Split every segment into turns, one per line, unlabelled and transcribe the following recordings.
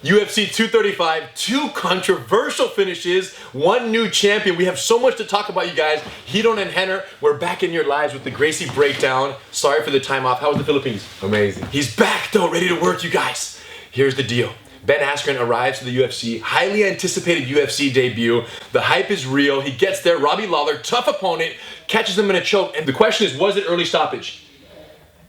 UFC 235, 2 controversial finishes, 1 new champion. We have so much to talk about, you guys. Ryron and Rener, we're back in your lives with the Gracie breakdown. Sorry for the time off. How was the Philippines?
Amazing.
He's back though, ready to work, you guys. Here's the deal. Ben Askren arrives to the UFC, highly anticipated UFC debut. The hype is real. He gets there. Robbie Lawler, tough opponent, catches him in a choke. And the question is, was it early stoppage?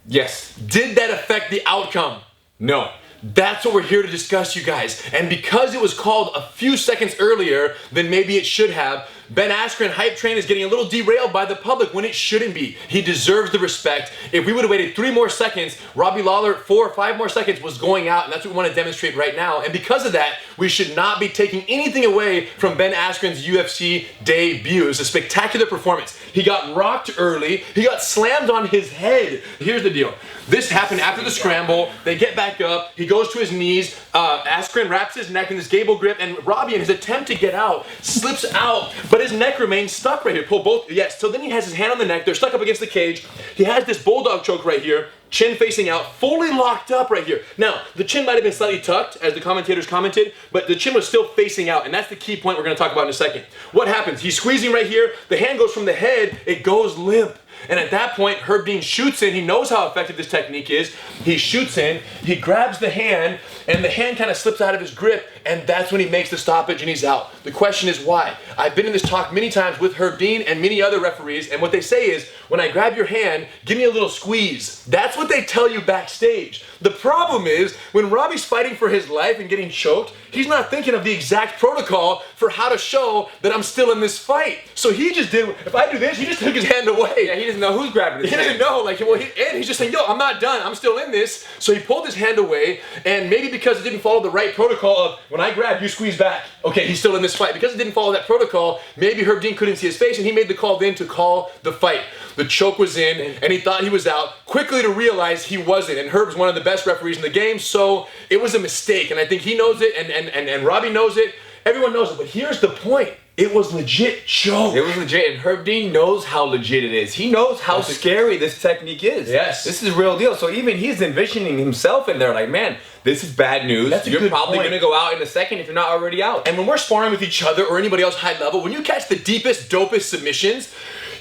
Yes.
Did that affect the outcome?
No.
That's what we're here to discuss, you guys. And because it was called a few seconds earlier than maybe it should have, Ben Askren hype train is getting a little derailed by the public when it shouldn't be. He deserves the respect. If we would have waited 3 more seconds, Robbie Lawler 4 or 5 more seconds was going out, and that's what we want to demonstrate right now. And because of that, we should not be taking anything away from Ben Askren's UFC debut. It was a spectacular performance. He got rocked early. He got slammed on his head. Here's the deal. This happened after the scramble. They get back up. He goes to his knees. Askren wraps his neck in this gable grip, and Robbie, in his attempt to get out, slips out, but his neck remains stuck right here. Pull both, yes. So then he has his hand on the neck. They're stuck up against the cage. He has this bulldog choke right here, chin facing out, fully locked up right here. Now, the chin might have been slightly tucked, as the commentators commented, but the chin was still facing out, and that's the key point we're going to talk about in a second. What happens? He's squeezing right here. The hand goes from the head. It goes limp. And at that point, Herb Dean shoots in. He knows how effective this technique is. He shoots in, he grabs the hand, and the hand kind of slips out of his grip, and that's when he makes the stoppage and he's out. The question is why? I've been in this talk many times with Herb Dean and many other referees, and what they say is, when I grab your hand, give me a little squeeze. That's what they tell you backstage. The problem is, when Robbie's fighting for his life and getting choked, he's not thinking of the exact protocol for how to show that I'm still in this fight. So he just did, if I do this, he just took his hand away.
Yeah, he doesn't know who's grabbing his hand.
He doesn't know, like, well, and he's just saying, yo, I'm not done, I'm still in this. So he pulled his hand away, and maybe because it didn't follow the right protocol of, when I grab, you squeeze back. Okay, he's still in this fight. Because it didn't follow that protocol, maybe Herb Dean couldn't see his face, and he made the call then to call the fight. The choke was in, and he thought he was out, quickly to realize he wasn't. And Herb's one of the best referees in the game, so it was a mistake. And I think he knows it, and Robbie knows it. Everyone knows it, but here's the point. It was legit choke.
It was legit, and Herb Dean knows how legit it is. He knows how scary this technique is.
Yes.
This is real deal. So even he's envisioning himself in there like, man, this is bad news. You're probably going to go out in a second if you're not already out.
And when we're sparring with each other or anybody else high level, when you catch the deepest, dopest submissions,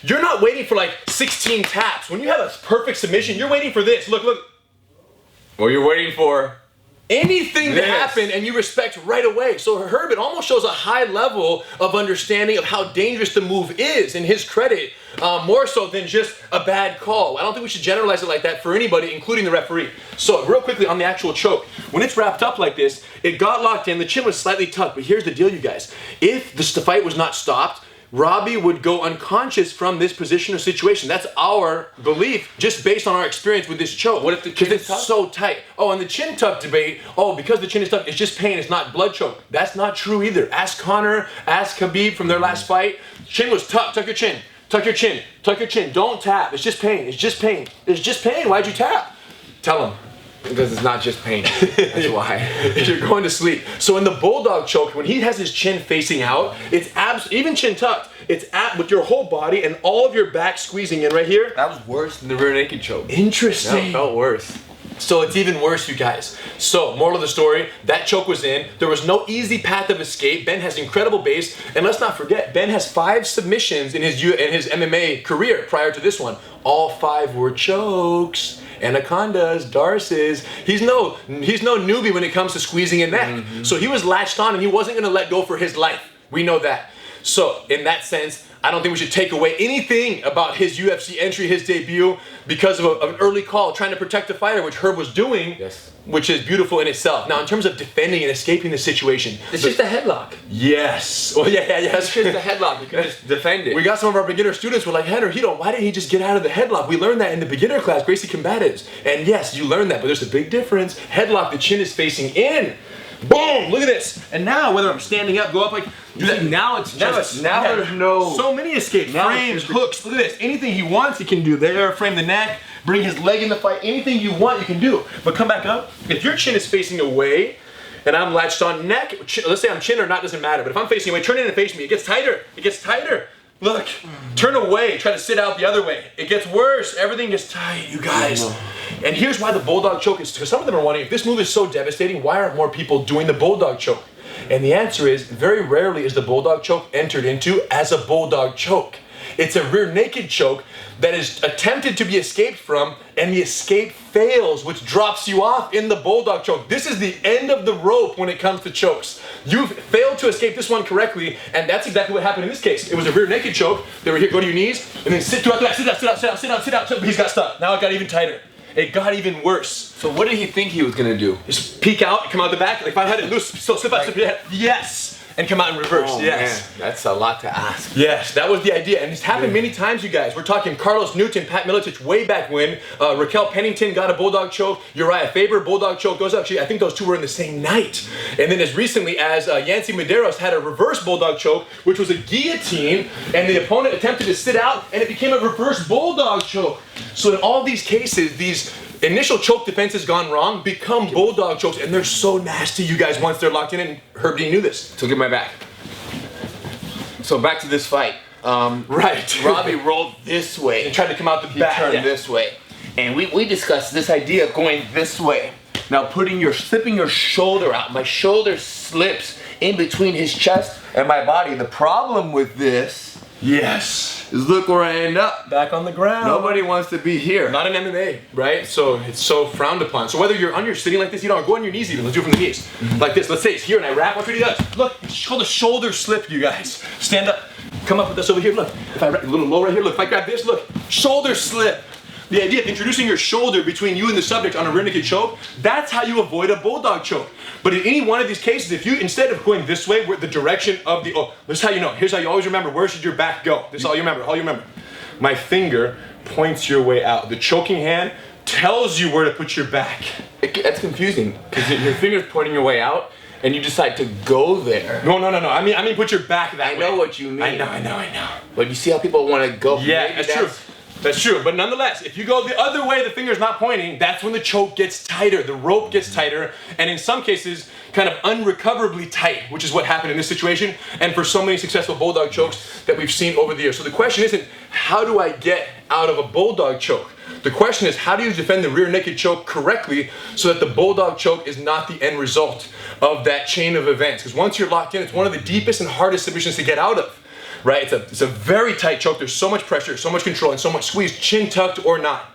you're not waiting for like 16 taps. When you have a perfect submission, you're waiting for this. Look, look.
Well, you're waiting for
anything to happen, and you respect right away. So Herb, it almost shows a high level of understanding of how dangerous the move is, in his credit, more so than just a bad call. I don't think we should generalize it like that for anybody, including the referee. So real quickly on the actual choke, when it's wrapped up like this, it got locked in, the chin was slightly tucked, but here's the deal, you guys. If the fight was not stopped, Robbie would go unconscious from this position or situation. That's our belief, just based on our experience with this choke.
What if the chin is tucked?
So tight. Oh, and the chin tuck debate, oh, because the chin is tucked, it's just pain, it's not blood choke. That's not true either. Ask Conor, ask Khabib from their last fight. Chin was tucked, tuck your chin. Tuck your chin, tuck your chin. Don't tap, it's just pain, it's just pain. It's just pain, why'd you tap? Tell him.
Because it's not just pain. That's why.
You're going to sleep. So in the bulldog choke, when he has his chin facing out, it's even chin tucked. It's with your whole body and all of your back squeezing in right here.
That was worse than the rear naked choke.
Interesting.
That felt worse.
So it's even worse, you guys. So, moral of the story, that choke was in. There was no easy path of escape. Ben has incredible base. And let's not forget, Ben has 5 submissions in his MMA career prior to this one. All 5 were chokes. Anacondas, Darces. He's no newbie when it comes to squeezing a neck. So he was latched on and he wasn't going to let go for his life. We know that. So in that sense, I don't think we should take away anything about his UFC entry, his debut, because of an early call trying to protect the fighter, which Herb was doing, which is beautiful in itself. Now, in terms of defending and escaping the situation,
it's just a headlock.
Yes. Well, yeah.
It's just a headlock. You can just defend it.
We got some of our beginner students who were like, Rener, why didn't he just get out of the headlock? We learned that in the beginner class, Gracie Combatives. And yes, you learned that, but there's a big difference. Headlock, the chin is facing in. Boom! Look at this. And now, whether I'm standing up, go up like, do that. Now there's no. So many escapes. Frames, hooks. Look at this. Anything he wants, he can do there. Frame the neck. Bring his leg in the fight. Anything you want, you can do. But come back up. If your chin is facing away, and I'm latched on neck, let's say I'm chin or not, doesn't matter. But if I'm facing away, turn in and face me. It gets tighter. It gets tighter. Look, turn away, try to sit out the other way. It gets worse, everything gets tight, you guys. And here's why the bulldog choke is, because some of them are wondering, if this move is so devastating, why aren't more people doing the bulldog choke? And the answer is, very rarely is the bulldog choke entered into as a bulldog choke. It's a rear naked choke that is attempted to be escaped from, and the escape fails, which drops you off in the bulldog choke. This is the end of the rope when it comes to chokes. You've failed to escape this one correctly, and that's exactly what happened in this case. It was a rear naked choke. They were here, go to your knees, and then sit throughout that, sit out, sit out, sit out, sit out, sit out, sit out. He's got stuck. Now it got even tighter. It got even worse.
So what did he think he was gonna do?
Just peek out, come out the back. Like if I had it loose, so slip out, slip your head. Yes! And come out in reverse,
Oh,
yes.
Man, that's a lot to ask.
Yes, that was the idea, and it's happened many times, you guys. We're talking Carlos Newton, Pat Miletich way back when. Raquel Pennington got a bulldog choke. Uriah Faber, bulldog choke goes up. I think those two were in the same night. And then as recently as Yancy Medeiros had a reverse bulldog choke, which was a guillotine, and the opponent attempted to sit out, and it became a reverse bulldog choke. So in all these cases, these initial choke defenses gone wrong become bulldog chokes, and they're so nasty, you guys, once they're locked in, and Herb Dean knew this.
So get my back. So back to this fight.
Right.
Robbie rolled this way.
And tried to come out the back.
He turned this way. And we discussed this idea of going this way. Now slipping your shoulder out. My shoulder slips in between his chest and my body. The problem with this,
yes,
is look where I end up.
Back on the ground.
Nobody wants to be here.
Not in MMA, right? So it's so frowned upon. So whether you're on your sitting like this, you don't go on your knees even. Let's do it from the knees. Like this. Let's say it's here and I wrap. Watch what he does. Look, it's called a shoulder slip, you guys. Stand up. Come up with this over here. Look. If I a little low right here. Look. If I grab this, look. Shoulder slip. The idea of introducing your shoulder between you and the subject on a rear naked choke, that's how you avoid a bulldog choke. But in any one of these cases, if you, instead of going this way, where the direction of the, this is how you know. Here's how you always remember, where should your back go? This is all you remember, My finger points your way out. The choking hand tells you where to put your back.
That's confusing, because your finger's pointing your way out, and you decide to go there.
No. I mean put your back that way.
I know what you mean.
I know.
But you see how people want to go?
Yeah, that's true. That's true, but nonetheless, if you go the other way, the finger's not pointing, that's when the choke gets tighter, the rope gets tighter, and in some cases, kind of unrecoverably tight, which is what happened in this situation, and for so many successful bulldog chokes that we've seen over the years. So the question isn't, how do I get out of a bulldog choke? The question is, how do you defend the rear naked choke correctly so that the bulldog choke is not the end result of that chain of events? Because once you're locked in, it's one of the deepest and hardest submissions to get out of. Right, it's a very tight choke. There's so much pressure, so much control, and so much squeeze, chin tucked or not.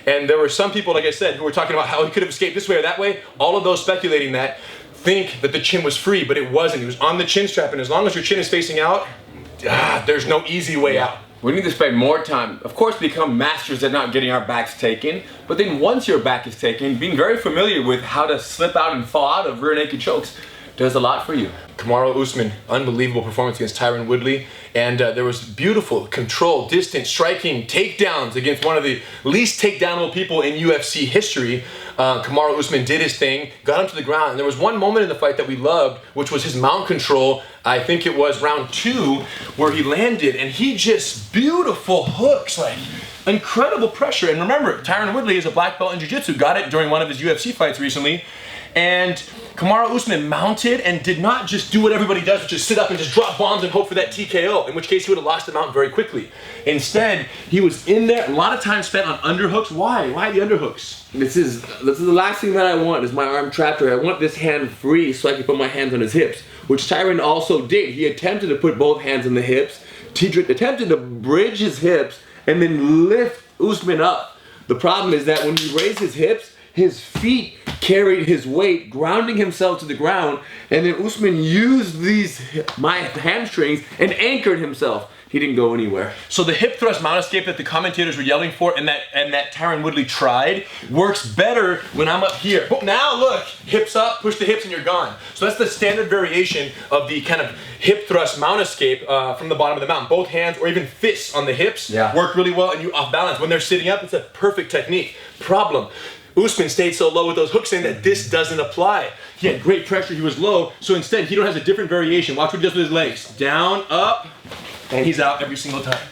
And there were some people, like I said, who were talking about how he could have escaped this way or that way. All of those speculating that think that the chin was free, but it wasn't. He was on the chin strap, and as long as your chin is facing out, there's no easy way out.
We need to spend more time, of course, become masters at not getting our backs taken, but then once your back is taken, being very familiar with how to slip out and fall out of rear naked chokes does a lot for you.
Kamaru Usman, unbelievable performance against Ryron Woodley, and there was beautiful, controlled, distant, striking takedowns against one of the least takedownable people in UFC history. Kamaru Usman did his thing, got him to the ground, and there was one moment in the fight that we loved, which was his mount control. I think it was round 2, where he landed, and he just, beautiful hooks, like incredible pressure. And remember, Tyron Woodley is a black belt in jiu-jitsu, got it during one of his UFC fights recently, and Kamaru Usman mounted and did not just do what everybody does, which is sit up and just drop bombs and hope for that TKO, in which case he would have lost the mount very quickly. Instead, he was in there, a lot of time spent on underhooks. Why? Why the underhooks?
This is the last thing that I want is my arm trapped here. I want this hand free so I can put my hands on his hips, which Tyron also did. He attempted to put both hands on the hips. He attempted to bridge his hips and then lift Usman up. The problem is that when he raised his hips, his feet carried his weight, grounding himself to the ground, and then Usman used my hamstrings and anchored himself. He didn't go anywhere.
So the hip thrust mount escape that the commentators were yelling for and that Tyron Woodley tried works better when I'm up here. But now look, hips up, push the hips and you're gone. So that's the standard variation of the kind of hip thrust mount escape from the bottom of the mountain. Both hands or even fists on the hips work really well and you off balance. When they're sitting up, it's a perfect technique. Problem. Usman stayed so low with those hooks in that this doesn't apply. He had great pressure, he was low, so instead he has a different variation. Watch what he does with his legs. Down, up, and he's out every single time.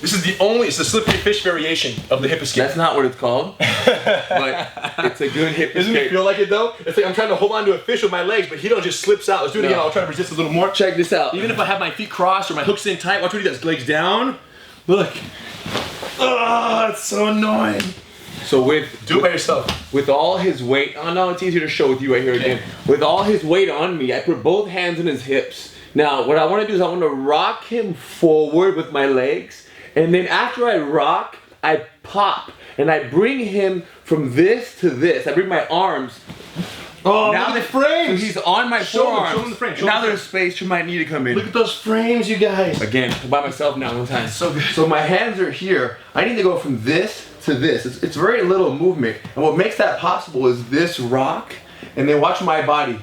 This is it's the slippery fish variation of the hip escape.
That's not what it's called, but it's a good hip escape.
Doesn't it feel like it though? It's like I'm trying to hold on to a fish with my legs, but he just slips out. Let's do it again, I'll try to resist a little more.
Check this out.
Even if I have my feet crossed or my hooks in tight, watch what he does. Legs down, look. Oh, it's so annoying.
So
Do it by yourself.
with all his weight, oh no, it's easier to show with you right here again. With all his weight on me, I put both hands on his hips. Now, what I want to do is I want to rock him forward with my legs, and then after I rock, I pop, and I bring him from this to this. I bring my arms.
Oh,
Now
look at the frames.
So he's on my forearms.
Show him the frame.
And now there's space for my knee to come in.
Look at those frames, you guys.
Again, by myself now one time.
So good.
So my hands are here. I need to go from this to this. It's very little movement. And what makes that possible is this rock, and then watch my body.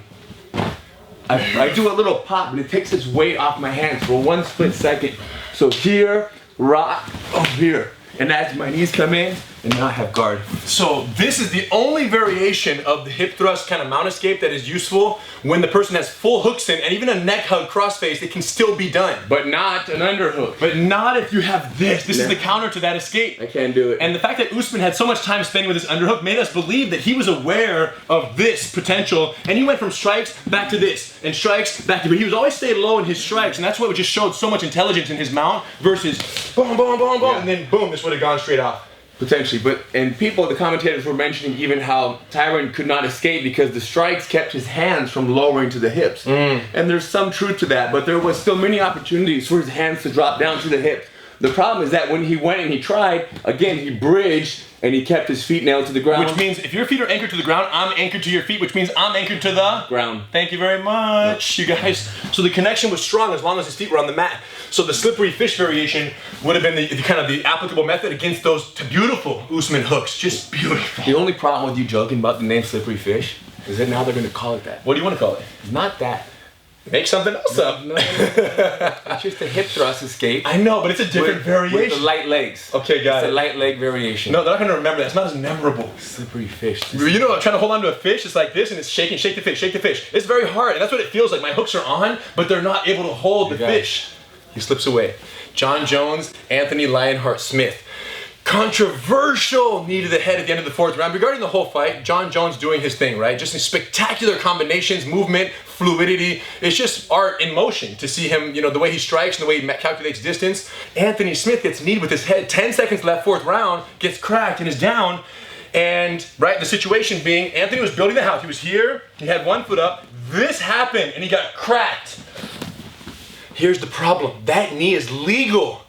I do a little pop, and it takes its weight off my hands for one split second. So here, rock, over here. And as my knees come in, and now I have guard.
So this is the only variation of the hip thrust kind of mount escape that is useful when the person has full hooks in, and even a neck hug crossface, it can still be done.
But not an underhook.
But not if you have this. This is the counter to that escape.
I can't do it.
And the fact that Usman had so much time spending with his underhook made us believe that he was aware of this potential, and he went from strikes back to this, and strikes back to, but he was always stayed low in his strikes, and that's what just showed so much intelligence in his mount versus boom, boom, boom, boom, and then boom, this would have gone straight off.
Potentially, the commentators were mentioning even how Tyron could not escape because the strikes kept his hands from lowering to the hips. And there's some truth to that, but there was still many opportunities for his hands to drop down to the hips. The problem is that when he went and he tried, again, he bridged and he kept his feet nailed to the ground.
Which means if your feet are anchored to the ground, I'm anchored to your feet, which means I'm anchored to the
ground.
Thank you very much, you guys. So the connection was strong as long as his feet were on the mat. So the slippery fish variation would have been the kind of the applicable method against those beautiful Usman hooks. Just beautiful.
The only problem with you joking about the name slippery fish is that now they're going to call it that.
What do you want to call it?
Not that.
Make something else up.
No. It's just a hip thrust escape.
I know, but it's a different variation.
With the light legs.
Okay, got
It's
it.
a light leg variation.
No, they're not going to remember that. It's not as memorable.
Slippery fish.
You know, trying to hold on to a fish, it's like this, and it's shaking, shake the fish, shake the fish. It's very hard, and that's what it feels like. My hooks are on, but they're not able to hold the fish. He slips away. Jon Jones, Anthony Lionheart Smith. Controversial knee to the head at the end of the fourth round. Regarding the whole fight, Jon Jones doing his thing, right? Just in spectacular combinations, movement, fluidity. It's just art in motion to see him, you know, the way he strikes and the way he calculates distance. Anthony Smith gets kneed with his head. 10 seconds left, fourth round, gets cracked and is down. And, right, the situation being, Anthony was building the house. He was here, he had one foot up. This happened, and he got cracked. Here's the problem. That knee is legal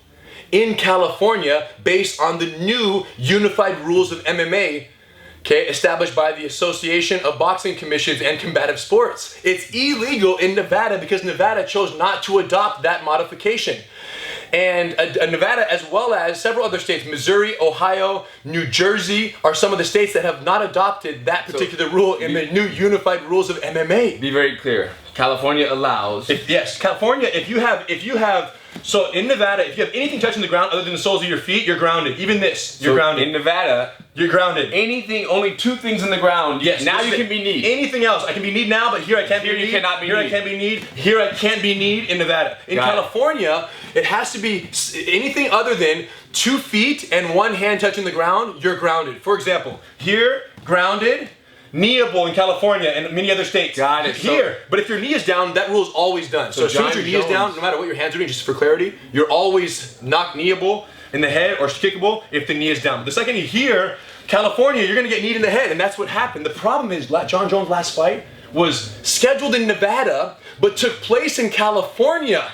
in California based on the new unified rules of MMA, okay, established by the Association of Boxing Commissions and Combative Sports. It's illegal in Nevada because Nevada chose not to adopt that modification. And Nevada, as well as several other states, Missouri, Ohio, New Jersey, are some of the states that have not adopted that particular rule in the new unified rules of MMA.
Be very clear. California allows.
Yes, California, if you have, so in Nevada, if you have anything touching the ground other than the soles of your feet, you're grounded. Even this, you're grounded.
In Nevada,
you're grounded.
Anything, only two things in the ground.
Yes.
Now you can be kneed.
Anything else, I can be kneed now, but here I can't be kneed.
Here you cannot be
kneed. Here I can't be kneed. Here I can't be kneed in Nevada. In California, it has to be anything other than 2 feet and one hand touching the ground, you're grounded. For example, here, grounded, kneeable in California and many other states.
Got it.
Here, but if your knee is down, that rule is always done. So as soon as your knee is down, no matter what your hands are doing, just for clarity, you're always not kneeable in the head or kickable if the knee is down. But the second you hear California, you're gonna get kneed in the head, and that's what happened. The problem is Jon Jones' last fight was scheduled in Nevada, but took place in California.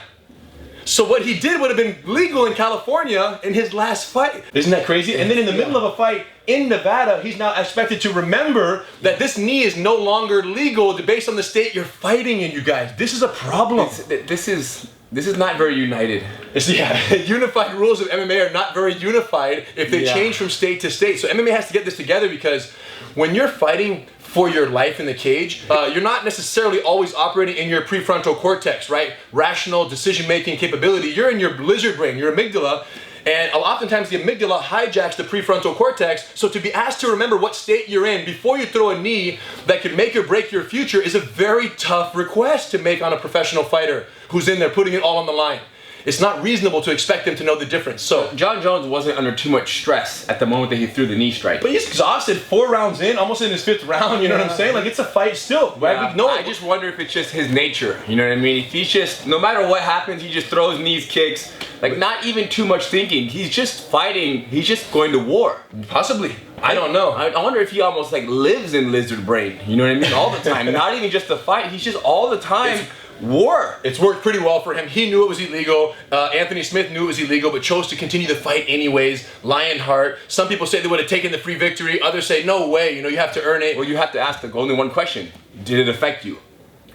So what he did would have been legal in California in his last fight. Isn't that crazy? And then in the middle of a fight in Nevada, he's now expected to remember that this knee is no longer legal based on the state you're fighting in, you guys. This is a problem.
This is not very united.
Unified rules of MMA are not very unified if they change from state to state. So MMA has to get this together because when you're fighting for your life in the cage, you're not necessarily always operating in your prefrontal cortex, right? Rational decision-making capability. You're in your lizard brain, your amygdala, and oftentimes the amygdala hijacks the prefrontal cortex, so to be asked to remember what state you're in before you throw a knee that could make or break your future is a very tough request to make on a professional fighter who's in there putting it all on the line. It's not reasonable to expect them to know the difference. So
Jon Jones wasn't under too much stress at the moment that he threw the knee strike.
But he's exhausted 4 rounds in, almost in his 5th round, you know what I'm saying? Like, it's a fight still, right?
Yeah,
We know
I just wonder if it's just his nature, you know what I mean? If he's just, no matter what happens, he just throws knees, kicks, like not even too much thinking. He's just fighting, he's just going to war.
Possibly. I don't know.
I wonder if he almost like lives in lizard brain, you know what I mean? All the time, not even just the fight, he's just all the time war.
It's worked pretty well for him. He knew it was illegal. Anthony Smith knew it was illegal, but chose to continue the fight anyways. Lionheart. Some people say they would have taken the free victory. Others say, no way, you know, you have to earn it.
Well, you have to ask the only one question. Did it affect you?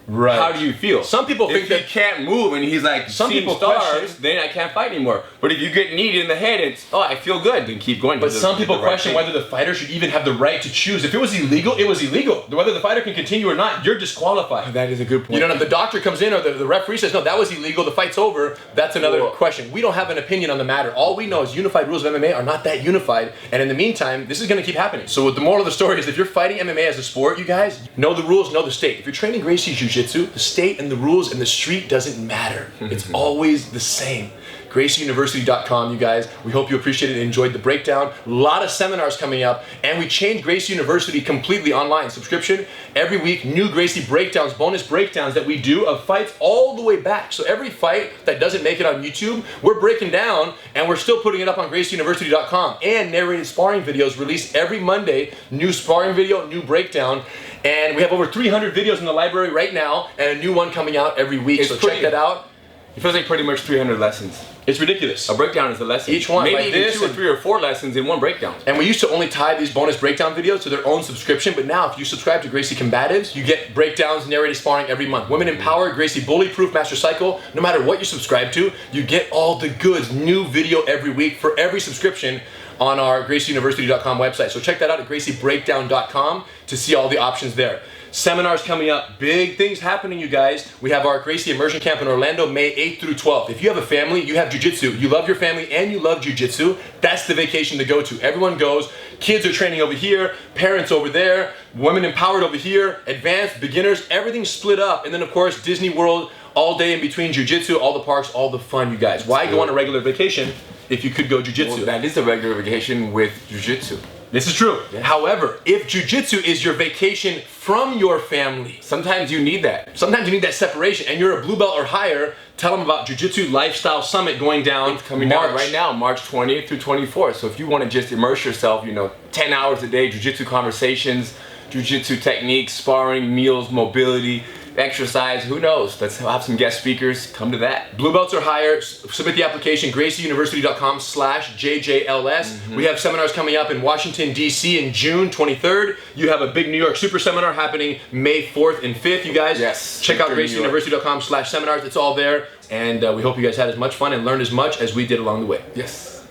Right.
How do you feel?
Some people think
if
that
he can't move and he's like,
some people
stars,
question,
then I can't fight anymore. But if you get kneed in the head, it's, oh, I feel good, then keep going.
But some people question whether the fighter should even have the right to choose. If it was illegal, it was illegal. Whether the fighter can continue or not, you're disqualified.
That is a good point.
You know, if the doctor comes in or the referee says, no, that was illegal, the fight's over, that's another question. We don't have an opinion on the matter. All we know is unified rules of MMA are not that unified. And in the meantime, this is going to keep happening. So the moral of the story is, if you're fighting MMA as a sport, you guys, know the rules, know the state. If you're training Gracie Jiu-Jitsu, the state and the rules and the street doesn't matter. It's always the same. GracieUniversity.com, you guys. We hope you appreciated and enjoyed the breakdown. A lot of seminars coming up, and we changed Gracie University completely online. Subscription every week, new Gracie breakdowns, bonus breakdowns that we do of fights all the way back. So every fight that doesn't make it on YouTube, we're breaking down, and we're still putting it up on GracieUniversity.com. And narrated sparring videos released every Monday. New sparring video, new breakdown. And we have over 300 videos in the library right now, and a new one coming out every week. So check that out.
It feels like pretty much 300 lessons.
It's ridiculous.
A breakdown is a lesson.
Each one.
Maybe
like
even
this
2 or 3 or 4 lessons in one breakdown.
And we used to only tie these bonus breakdown videos to their own subscription, but now if you subscribe to Gracie Combatives, you get breakdowns, narrated sparring every month. Women Empowered, Gracie Bully Proof, Master Cycle. No matter what you subscribe to, you get all the goods. New video every week for every subscription on our GracieUniversity.com website. So check that out at GracieBreakdown.com to see all the options there. Seminars coming up, big things happening, you guys. We have our Gracie Immersion Camp in Orlando, May 8th through 12th. If you have a family, you have jiu-jitsu, you love your family and you love jiu-jitsu, that's the vacation to go to. Everyone goes. Kids are training over here, parents over there, women empowered over here, advanced, beginners, everything's split up. And then of course, Disney World, all day in between jiu-jitsu, all the parks, all the fun, you guys. Why go on a regular vacation if you could go jiu-jitsu?
Well, that is a regular vacation with jiu-jitsu.
This is true. Yeah. However, if jiu-jitsu is your vacation from your family,
sometimes you need that.
Sometimes you need that separation, and you're a blue belt or higher, tell them about Jiu-Jitsu Lifestyle Summit going down.
It's coming down right now, March 20th through 24th. So if you want to just immerse yourself, you know, 10 hours a day, jiu-jitsu conversations, jiu-jitsu techniques, sparring, meals, mobility, exercise, who knows? Let's have some guest speakers, come to that.
Blue belts or higher, submit the application, GracieUniversity.com/JJLS. We have seminars coming up in Washington, D.C. in June 23rd. You have a big New York Super Seminar happening May 4th and 5th, you guys.
Yes.
Check out GracieUniversity.com/seminars. It's all there. And we hope you guys had as much fun and learned as much as we did along the way.
Yes.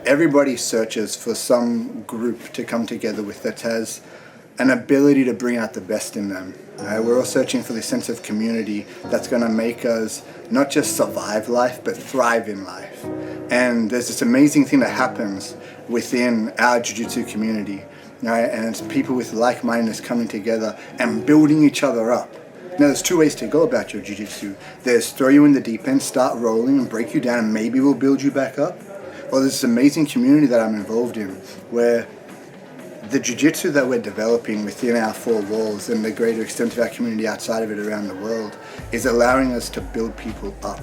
Everybody searches for some group to come together with that has an ability to bring out the best in them. We're all searching for this sense of community that's going to make us not just survive life, but thrive in life. And there's this amazing thing that happens within our jiu-jitsu community, right? And it's people with like-mindedness coming together and building each other up. Now, there's 2 ways to go about your jiu-jitsu. There's throw you in the deep end, start rolling and break you down, and maybe we'll build you back up. Or there's this amazing community that I'm involved in where the jiu-jitsu that we're developing within our 4 walls and the greater extent of our community outside of it around the world is allowing us to build people up.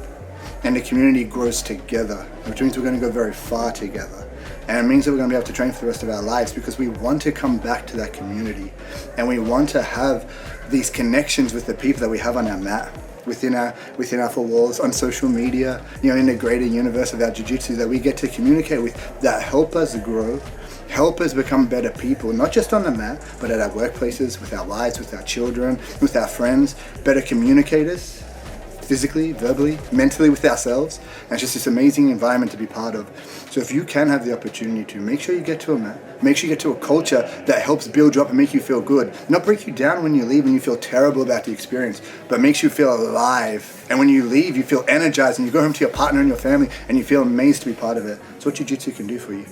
And the community grows together, which means we're going to go very far together. And it means that we're going to be able to train for the rest of our lives because we want to come back to that community. And we want to have these connections with the people that we have on our mat, within our 4 walls, on social media, you know, in the greater universe of our jiu-jitsu that we get to communicate with, that help us grow, help us become better people, not just on the mat, but at our workplaces, with our wives, with our children, with our friends, better communicators, physically, verbally, mentally with ourselves. And it's just this amazing environment to be part of. So if you can have the opportunity to, make sure you get to a mat, make sure you get to a culture that helps build you up and make you feel good. Not break you down when you leave and you feel terrible about the experience, but makes you feel alive. And when you leave, you feel energized and you go home to your partner and your family and you feel amazed to be part of it. It's what jiu-jitsu can do for you.